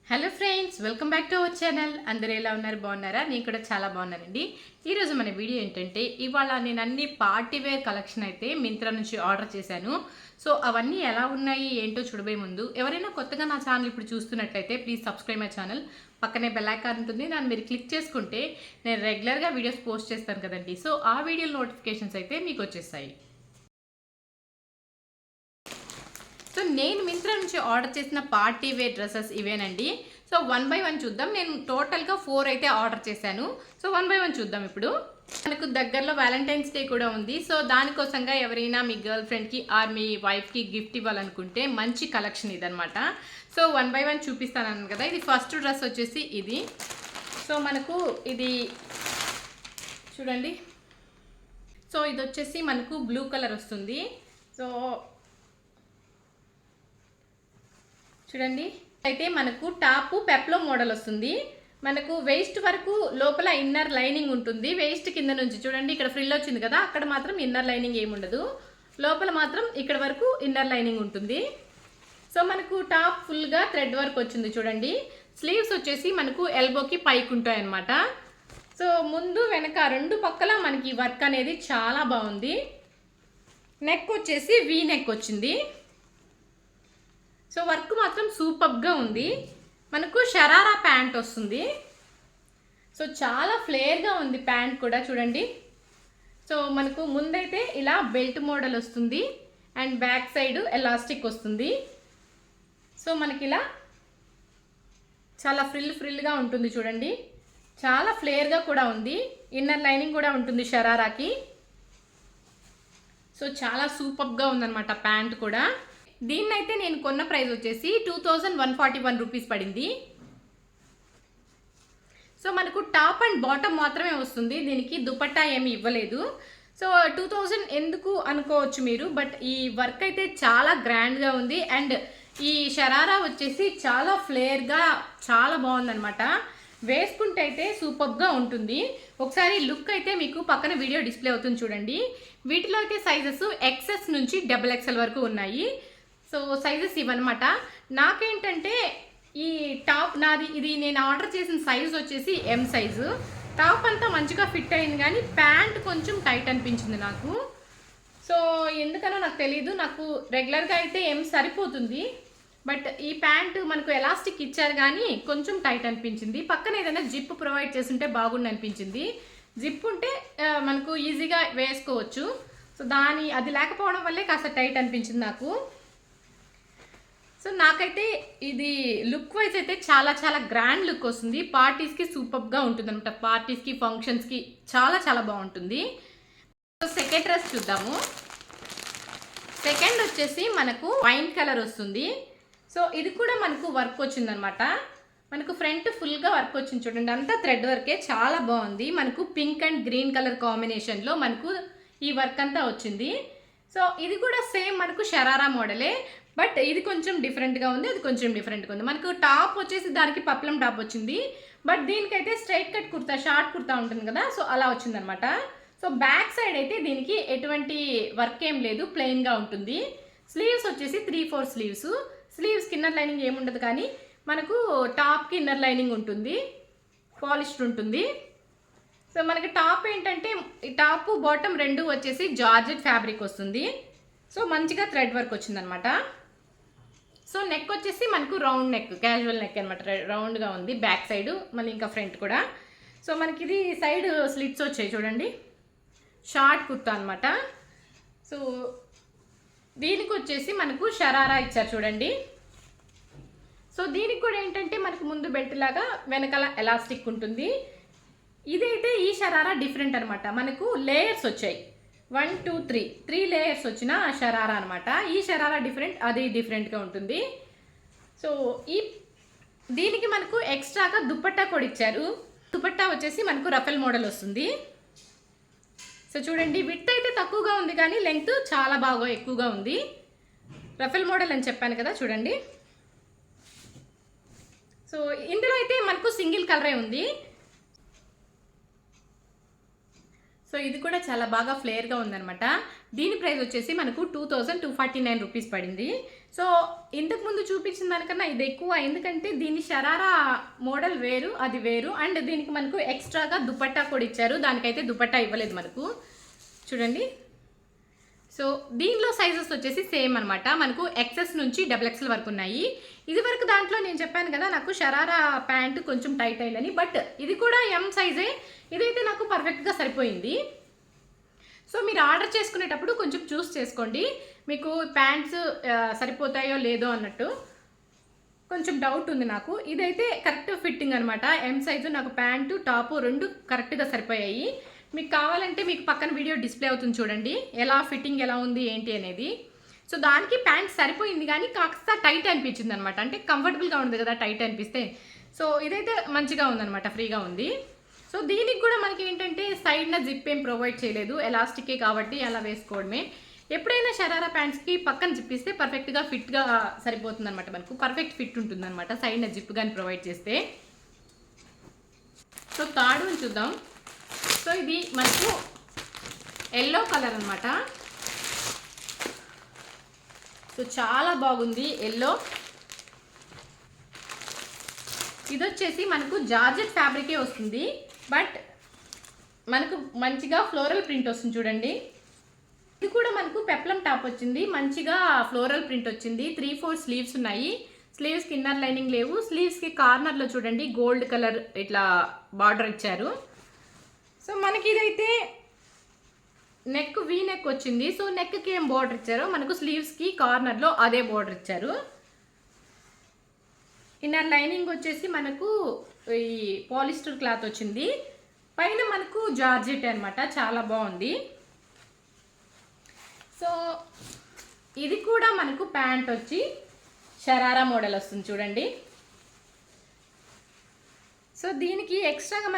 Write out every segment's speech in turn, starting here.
Hello friends, welcome back to our channel. అందరూ ఎలా ఉన్నారు? బాగున్నారా? నేను కూడా చాలా బాగున్నానండి. ఈరోజు మన వీడియో ఏంటంటే, ఇవాళ నేను అన్ని పార్టీ వేర్ కలెక్షన్ అయితే మింత్రా నుంచి ఆర్డర్ చేశాను. సో అవన్నీ ఎలా ఉన్నాయి ఏంటో చూడబోయే ముందు, ఎవరైనా కొత్తగా నా ఛానల్ ఇప్పుడు చూస్తున్నట్లయితే ప్లీజ్ సబ్స్క్రైబ్ మై ఛానల్. పక్కనే బెల్ ఐకాన్ ఉంటుంది, దాన్ని మీరు క్లిక్ చేసుకుంటే నేను రెగ్యులర్గా వీడియోస్ పోస్ట్ చేస్తాను కదండి. సో ఆ వీడియో నోటిఫికేషన్స్ అయితే మీకు వచ్చేస్తాయి. సో నేను మింత్రా నుంచి ఆర్డర్ చేసిన పార్టీ వేర్ డ్రెస్సెస్ ఇవేనండి. సో 1 బై 1 చూద్దాం. నేను టోటల్గా 4 అయితే ఆర్డర్ చేశాను. సో 1 బై 1 చూద్దాం. ఇప్పుడు మనకు దగ్గరలో వ్యాలంటైన్స్ డే కూడా ఉంది. సో దానికోసంగా ఎవరైనా మీ గర్ల్ ఫ్రెండ్కి ఆర్ మీ వైఫ్కి గిఫ్ట్ ఇవ్వాలనుకుంటే మంచి కలెక్షన్ ఇదనమాట. సో 1 బై 1 చూపిస్తాను కదా. ఇది ఫస్ట్ డ్రెస్ వచ్చేసి ఇది. సో మనకు ఇది చూడండి. సో ఇది వచ్చేసి మనకు బ్లూ కలర్ వస్తుంది. సో చూడండి, అయితే మనకు టాప్ పెప్లో మోడల్ వస్తుంది. మనకు వేస్ట్ వరకు లోపల ఇన్నర్ లైనింగ్ ఉంటుంది. వేస్ట్ కింద నుంచి చూడండి, ఇక్కడ ఫ్రిల్ వచ్చింది కదా, అక్కడ మాత్రం ఇన్నర్ లైనింగ్ ఏముండదు. లోపల మాత్రం ఇక్కడ వరకు ఇన్నర్ లైనింగ్ ఉంటుంది. సో మనకు టాప్ ఫుల్గా థ్రెడ్ వర్క్ వచ్చింది చూడండి. స్లీవ్స్ వచ్చేసి మనకు ఎల్బోకి పైకి ఉంటాయి అన్నమాట. సో ముందు వెనక రెండు పక్కల మనకి వర్క్ అనేది చాలా బాగుంది. నెక్ వచ్చేసి వీ నెక్ వచ్చింది. సో వర్క్ మాత్రం సూపర్గా ఉంది. మనకు షరారా ప్యాంట్ వస్తుంది. సో చాలా ఫ్లేర్గా ఉంది ప్యాంట్ కూడా చూడండి. సో మనకు ముందైతే ఇలా బెల్ట్ మోడల్ వస్తుంది అండ్ బ్యాక్ సైడ్ ఎలాస్టిక్ వస్తుంది. సో మనకి ఇలా చాలా ఫ్రిల్గా ఉంటుంది చూడండి. చాలా ఫ్లేర్గా కూడా ఉంది. ఇన్నర్ లైనింగ్ కూడా ఉంటుంది షరారాకి. సో చాలా సూపర్గా ఉందన్నమాట ప్యాంట్ కూడా. దీన్నైతే నేను కొన్న ప్రైస్ వచ్చేసి 2141 రూపీస్ పడింది. సో మనకు టాప్ అండ్ బాటమ్ మాత్రమే వస్తుంది, దీనికి దుపట్టా ఏమి ఇవ్వలేదు. సో 2000 ఎందుకు అనుకోవచ్చు మీరు, బట్ ఈ వర్క్ అయితే చాలా గ్రాండ్గా ఉంది. అండ్ ఈ షరారా వచ్చేసి చాలా ఫ్లేర్గా చాలా బాగుందనమాట. వేసుకుంటే అయితే సూపర్గా ఉంటుంది. ఒకసారి లుక్ అయితే మీకు పక్కన వీడియో డిస్ప్లే అవుతుంది చూడండి. వీటిలో అయితే సైజెస్ XS నుంచి XXL వరకు ఉన్నాయి. సో సైజెస్ ఇవన్నమాట. నాకేంటంటే ఈ టాప్ నాది ఇది నేను ఆర్డర్ చేసిన సైజు వచ్చేసి M సైజు. టాప్ అంతా మంచిగా ఫిట్ అయింది, కానీ ప్యాంట్ కొంచెం టైట్ అనిపించింది నాకు. సో ఎందుకనో నాకు తెలీదు. నాకు రెగ్యులర్గా అయితే M సరిపోతుంది, బట్ ఈ ప్యాంట్ మనకు ఎలాస్టిక్ ఇచ్చారు కానీ కొంచెం టైట్ అనిపించింది. పక్కన ఏదైనా జిప్ ప్రొవైడ్ చేస్తుంటే బాగుండి అనిపించింది. జిప్ ఉంటే మనకు ఈజీగా వేసుకోవచ్చు. సో అది లేకపోవడం వల్లే కాస్త టైట్ అనిపించింది నాకు. సో నాకైతే ఇది లుక్ వైజ్ అయితే చాలా చాలా గ్రాండ్ లుక్ వస్తుంది. పార్టీస్కి సూపర్గా ఉంటుంది అనమాట. పార్టీస్కి ఫంక్షన్స్కి చాలా చాలా బాగుంటుంది. సో సెకండ్ డ్రెస్ చూద్దాము. సెకండ్ వచ్చేసి మనకు వైన్ కలర్ వస్తుంది. సో ఇది కూడా మనకు వర్క్ వచ్చిందనమాట. మనకు ఫ్రంట్ ఫుల్గా వర్క్ వచ్చింది చూడండి, అంతా థ్రెడ్ వర్కే చాలా బాగుంది. మనకు పింక్ అండ్ గ్రీన్ కలర్ కాంబినేషన్లో మనకు ఈ వర్క్ అంతా వచ్చింది. సో ఇది కూడా సేమ్ మనకు షరారా మోడలే, బట్ ఇది కొంచెం డిఫరెంట్గా ఉంది, అది కొంచెం డిఫరెంట్గా ఉంది. మనకు టాప్ వచ్చేసి దానికి పప్లం టాప్ వచ్చింది, బట్ దీనికైతే straight cut kurta, short kurta ఉంటుంది కదా, సో అలా వచ్చిందనమాట. సో బ్యాక్ సైడ్ అయితే దీనికి ఎటువంటి వర్క్ ఏం లేదు, ప్లెయిన్గా ఉంటుంది. స్లీవ్స్ వచ్చేసి 3/4 స్లీవ్స్. స్లీవ్స్కి ఇన్నర్ లైనింగ్ ఏముండదు, కానీ మనకు టాప్కి ఇన్నర్ లైనింగ్ ఉంటుంది, పాలిష్డ్ ఉంటుంది. సో మనకి టాప్ ఏంటంటే టాప్ బాటమ్ రెండు వచ్చేసి జార్జెట్ ఫ్యాబ్రిక్ వస్తుంది. సో మంచిగా థ్రెడ్ వర్క్ వచ్చిందనమాట. సో నెక్ వచ్చేసి మనకు రౌండ్ నెక్, క్యాజువల్ నెక్ అనమాట. రౌండ్గా ఉంది బ్యాక్ సైడ్, మళ్ళీ ఇంకా ఫ్రంట్ కూడా. సో మనకి ఇది సైడ్ స్లిట్స్ వచ్చాయి చూడండి, షార్ట్ కుర్తా అనమాట. సో దీనికి వచ్చేసి మనకు షరారా ఇచ్చారు చూడండి. సో దీనికి కూడా ఏంటంటే మనకు ముందు బెల్ట్ లాగా వెనకాల ఎలాస్టిక్ ఉంటుంది. ఇదైతే ఈ షరారా డిఫరెంట్ అనమాట. మనకు లేయర్స్ వచ్చాయి, 1 2 3 లేయర్స్ వచ్చిన షరారా అనమాట. ఈ షరారా డిఫరెంట్, అది డిఫరెంట్గా ఉంటుంది. సో దీనికి మనకు ఎక్స్ట్రాగా దుపట్టా కూడా ఇచ్చారు. దుపట్టా వచ్చేసి మనకు రఫెల్ మోడల్ వస్తుంది. సో చూడండి, విడ్త్ అయితే తక్కువగా ఉంది, కానీ లెంగ్త్ చాలా బాగా ఎక్కువగా ఉంది. రఫెల్ మోడల్ అని చెప్పాను కదా చూడండి. సో ఇందులో అయితే మనకు సింగిల్ కలరే ఉంది. సో ఇది కూడా చాలా బాగా ఫ్లేర్గా ఉందనమాట. దీని ప్రైస్ వచ్చేసి మనకు 2249 రూపీస్ పడింది. సో ఇంతకు ముందు చూపించిన దానికన్నా ఇది ఎక్కువ, ఎందుకంటే దీని షరారా మోడల్ వేరు, అది వేరు. అండ్ దీనికి మనకు ఎక్స్ట్రాగా దుపట్టా కూడా ఇచ్చారు. దానికైతే దుపట్టా ఇవ్వలేదు మనకు. చూడండి. సో దీనిలో సైజెస్ వచ్చేసి సేమ్ అనమాట. మనకు XS నుంచి XXL వరకు ఉన్నాయి. ఇది వరకు దాంట్లో నేను చెప్పాను కదా నాకు షరారా ప్యాంట్ కొంచెం టైట్ అయిందని, బట్ ఇది కూడా M సైజే. ఇదైతే నాకు పర్ఫెక్ట్గా సరిపోయింది. సో మీరు ఆర్డర్ చేసుకునేటప్పుడు కొంచెం చూస్ చేసుకోండి, మీకు ప్యాంట్స్ సరిపోతాయో లేదో అన్నట్టు కొంచెం డౌట్ ఉంది నాకు. ఇదైతే కరెక్ట్ ఫిట్టింగ్ అనమాట. M సైజు నాకు ప్యాంటు టాపు రెండు కరెక్ట్గా సరిపోయాయి. మీకు కావాలంటే మీకు పక్కన వీడియో డిస్ప్లే అవుతుంది చూడండి, ఎలా ఫిట్టింగ్ ఎలా ఉంది ఏంటి అనేది. సో దానికి ప్యాంట్ సరిపోయింది, కానీ కాస్త టైట్ అనిపించింది అనమాట. అంటే కంఫర్టబుల్గా ఉంది కదా టైట్ అనిపిస్తే. సో ఇదైతే మంచిగా ఉందన్నమాట, ఫ్రీగా ఉంది. సో దీనికి కూడా మనకి ఏంటంటే సైడ్న జిప్ ఏం ప్రొవైడ్ చేయలేదు, ఎలాస్టికే కాబట్టి అలా వేసుకోవడమే. ఎప్పుడైనా షరారా ప్యాంట్స్కి పక్కన జిప్ ఇస్తే పర్ఫెక్ట్గా ఫిట్గా సరిపోతుంది అనమాట. మనకు పర్ఫెక్ట్ ఫిట్ ఉంటుంది అనమాట సైడ్న జిప్ కానీ ప్రొవైడ్ చేస్తే. సో థర్డ్ వన్ చూద్దాం. సో ఇది మనకు ఎల్లో కలర్ అనమాట. సో చాలా బాగుంది ఎల్లో. ఇది వచ్చేసి మనకు జార్జెట్ ఫ్యాబ్రికే వస్తుంది, బట్ మనకు మంచిగా ఫ్లోరల్ ప్రింట్ వస్తుంది చూడండి. ఇది కూడా మనకు పెప్లం టాప్ వచ్చింది, మంచిగా ఫ్లోరల్ ప్రింట్ వచ్చింది. 3/4 స్లీవ్స్ ఉన్నాయి. స్లీవ్స్కి ఇన్నర్ లైనింగ్ లేవు. స్లీవ్స్కి కార్నర్లో చూడండి గోల్డ్ కలర్ ఇట్లా బార్డర్ ఇచ్చారు. సో మనకి ఇదైతే నెక్ వీ నెక్ వచ్చింది. సో నెక్కి ఏం బార్డర్ ఇచ్చారో మనకు స్లీవ్స్కి కార్నర్లో అదే బార్డర్ ఇచ్చారు. ఇన్నర్ లైనింగ్ వచ్చేసి మనకు ఈ పాలిస్టర్ క్లాత్ వచ్చింది. పైన మనకు జార్జెట్ అనమాట, చాలా బాగుంది. సో ఇది కూడా మనకు ప్యాంట్ వచ్చి షరారా మోడల్ వస్తుంది చూడండి. సో దీనికి ఎక్స్ట్రాగా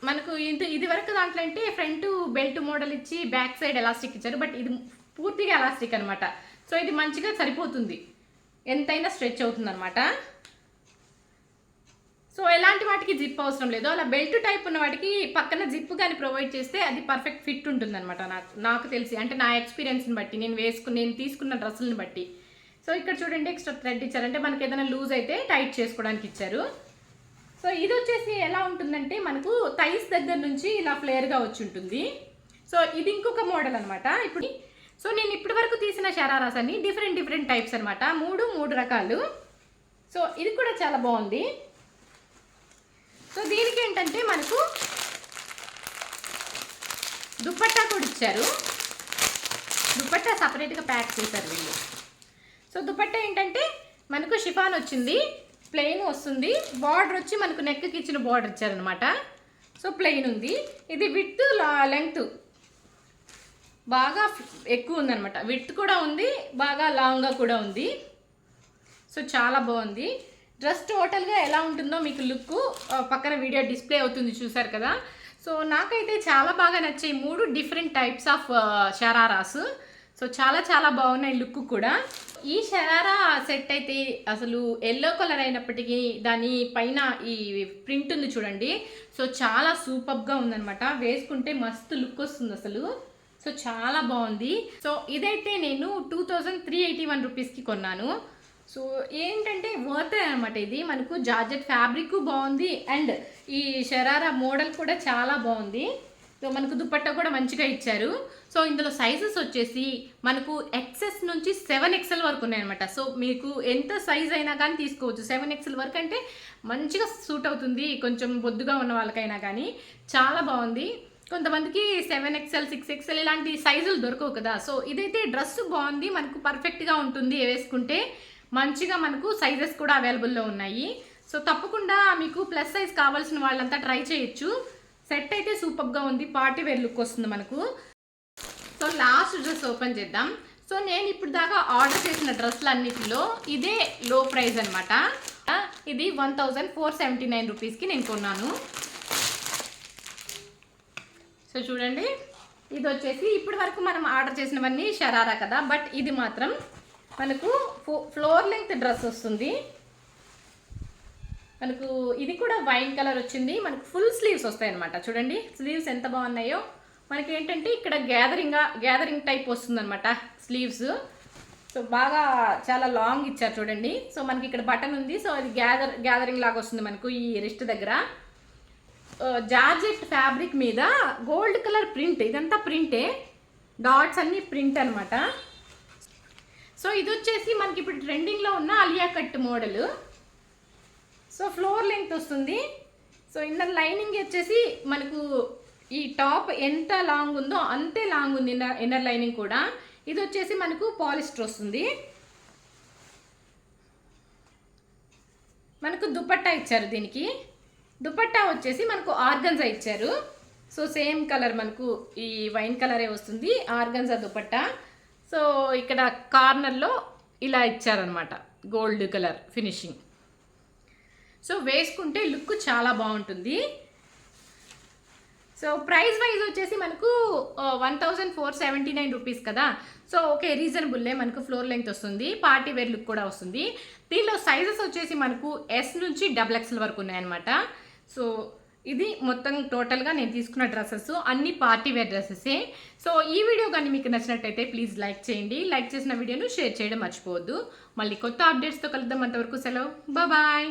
మనకు ఇది వరకు దాంట్లో అంటే ఫ్రంట్ బెల్ట్ మోడల్ ఇచ్చి బ్యాక్ సైడ్ ఎలాస్టిక్ ఇచ్చారు, బట్ ఇది పూర్తిగా ఎలాస్టిక్ అనమాట. సో ఇది మంచిగా సరిపోతుంది, ఎంతైనా స్ట్రెచ్ అవుతుంది అనమాట. సో ఎలాంటి వాటికి జిప్ అవసరం లేదు. అలా బెల్ట్ టైప్ ఉన్న వాటికి పక్కన జిప్ కానీ ప్రొవైడ్ చేస్తే అది పర్ఫెక్ట్ ఫిట్ ఉంటుంది అనమాట. నాకు తెలిసి, అంటే నా ఎక్స్పీరియన్స్ని బట్టి, నేను తీసుకున్న డ్రెస్సులను బట్టి. సో ఇక్కడ చూడండి ఎక్స్ట్రా థ్రెడ్ ఇచ్చారు, అంటే మనకి ఏదైనా లూజ్ అయితే టైట్ చేసుకోవడానికి ఇచ్చారు. సో ఇది వచ్చేసి ఎలా ఉంటుందంటే మనకు థైస్ దగ్గర నుంచి ఇలా ఫ్లేర్గా వచ్చి ఉంటుంది. సో ఇది ఇంకొక మోడల్ అనమాట. ఇప్పుడు సో నేను ఇప్పటి వరకు తీసిన షరారాస్ అన్ని డిఫరెంట్ టైప్స్ అనమాట, మూడు రకాలు. సో ఇది కూడా చాలా బాగుంది. సో దీనికి ఏంటంటే మనకు దుపట్టా కూడా ఇచ్చారు. దుపట్టా సపరేట్గా ప్యాక్ చేశారు వీళ్ళు. సో దుపట్టా ఏంటంటే మనకు షిఫాన్ వచ్చింది, ప్లెయిన్ వస్తుంది. బార్డర్ వచ్చి మనకు నెక్కి ఇచ్చిన బార్డర్ ఇచ్చారనమాట. సో ప్లెయిన్ ఉంది. ఇది విడ్త్ లెంగ్త్ బాగా ఎక్కువ ఉందనమాట. విడ్త్ కూడా ఉంది, బాగా లాంగ్గా కూడా ఉంది. సో చాలా బాగుంది. డ్రెస్ టోటల్గా ఎలా ఉంటుందో మీకు లుక్ పక్కన వీడియో డిస్ప్లే అవుతుంది చూసారు కదా. సో నాకైతే చాలా బాగా నచ్చాయి 3 different types of shararas. So చాలా బాగున్నాయి లుక్ కూడా. ఈ షరారా సెట్ అయితే అసలు ఎల్లో కలర్ అయినప్పటికీ దాని పైన ఈ ప్రింట్ ఉంది చూడండి. సో చాలా సూపర్గా ఉందనమాట. వేసుకుంటే మస్తు లుక్ వస్తుంది అసలు. సో చాలా బాగుంది. సో ఇదైతే నేను 2381 రూపీస్కి కొన్నాను. సో ఏంటంటే వర్త్ అనమాట. ఇది మనకు జార్జెట్ ఫ్యాబ్రిక్ బాగుంది, అండ్ ఈ షరారా మోడల్ కూడా చాలా బాగుంది. సో మనకు దుపట్టా కూడా మంచిగా ఇచ్చారు. సో ఇందులో సైజెస్ వచ్చేసి మనకు XS నుంచి 7XL వరకు ఉన్నాయన్నమాట. సో మీకు ఎంత సైజ్ అయినా కానీ తీసుకోవచ్చు. 7XL వరకు అంటే మంచిగా సూట్ అవుతుంది కొంచెం బొద్దుగా ఉన్న వాళ్ళకైనా కానీ. చాలా బాగుంది. కొంతమందికి 7XL 6XL ఇలాంటి సైజులు దొరకవు కదా. సో ఇదైతే డ్రెస్ బాగుంది, మనకు పర్ఫెక్ట్గా ఉంటుంది వేసుకుంటే. మంచిగా మనకు సైజెస్ కూడా అవైలబుల్లో ఉన్నాయి. సో తప్పకుండా మీకు ప్లస్ సైజ్ కావాల్సిన వాళ్ళంతా ట్రై చేయొచ్చు. సెట్ అయితే సూపర్గా ఉంది, పార్టీ వేర్ లుక్ వస్తుంది మనకు. సో లాస్ట్ డ్రెస్ ఓపెన్ చేద్దాం. సో నేను ఇప్పుడు దాకా ఆర్డర్ చేసిన డ్రెస్లు అన్నిటిలో ఇదే లో ప్రైస్ అనమాట. ఇది 1479 రూపీస్కి నేను కొన్నాను. సో చూడండి, ఇది వచ్చేసి ఇప్పటి వరకు మనం ఆర్డర్ చేసినవన్నీ షరారా కదా, బట్ ఇది మాత్రం మనకు ఫ్లోర్ లెంగ్త్ డ్రెస్ వస్తుంది. మనకు ఇది కూడా వైన్ కలర్ వచ్చింది. మనకు ఫుల్ స్లీవ్స్ వస్తాయి అనమాట. చూడండి స్లీవ్స్ ఎంత బాగున్నాయో. మనకి ఏంటంటే ఇక్కడ గ్యాదరింగ్ టైప్ వస్తుందన్నమాట స్లీవ్స్. సో బాగా చాలా లాంగ్ ఇచ్చారు చూడండి. సో మనకి ఇక్కడ బటన్ ఉంది. సో అది గ్యాదరింగ్ లాగా వస్తుంది మనకు ఈ రిస్ట్ దగ్గర. జార్జెట్ ఫ్యాబ్రిక్ మీద గోల్డ్ కలర్ ప్రింట్, ఇదంతా ప్రింటే, డాట్స్ అన్నీ ప్రింట్ అనమాట. సో ఇది వచ్చేసి మనకి ఇప్పుడు ట్రెండింగ్లో ఉన్న Alia cut model. So floor length వస్తుంది. సో ఇన్నర్ లైనింగ్ వచ్చేసి మనకు ఈ టాప్ ఎంత లాంగ్ ఉందో అంతే లాంగ్ ఉంది ఇన్నర్ లైనింగ్ కూడా. ఇది వచ్చేసి మనకు పాలిస్టర్ వస్తుంది. మనకు దుపట్టా ఇచ్చారు. దీనికి దుపట్టా వచ్చేసి మనకు ఆర్గన్జా ఇచ్చారు. సో సేమ్ కలర్ మనకు ఈ వైన్ కలరే వస్తుంది ఆర్గన్జా దుపట్టా. సో ఇక్కడ కార్నర్లో ఇలా ఇచ్చారనమాట గోల్డ్ కలర్ ఫినిషింగ్. సో వేసుకుంటే లుక్ చాలా బాగుంటుంది. సో ప్రైస్ వైజ్ వచ్చేసి మనకు 1479 రూపీస్ కదా. సో ఓకే, రీజనబుల్లే. మనకు ఫ్లోర్ లెంగ్త్ వస్తుంది, పార్టీ వేర్ లుక్ కూడా వస్తుంది. దీనిలో సైజెస్ వచ్చేసి మనకు ఎస్ నుంచి XXL వరకు ఉన్నాయన్నమాట. సో ఇది మొత్తం టోటల్గా నేను తీసుకున్న డ్రెస్సెస్ అన్ని పార్టీ వేర్ డ్రెస్సెసే. సో ఈ వీడియో కానీ మీకు నచ్చినట్టయితే ప్లీజ్ లైక్ చేయండి. లైక్ చేసిన వీడియోను షేర్ చేయడం మర్చిపోవద్దు. మళ్ళీ కొత్త అప్డేట్స్తో కలుద్దాం. అంతవరకు సెలవు, బాయ్.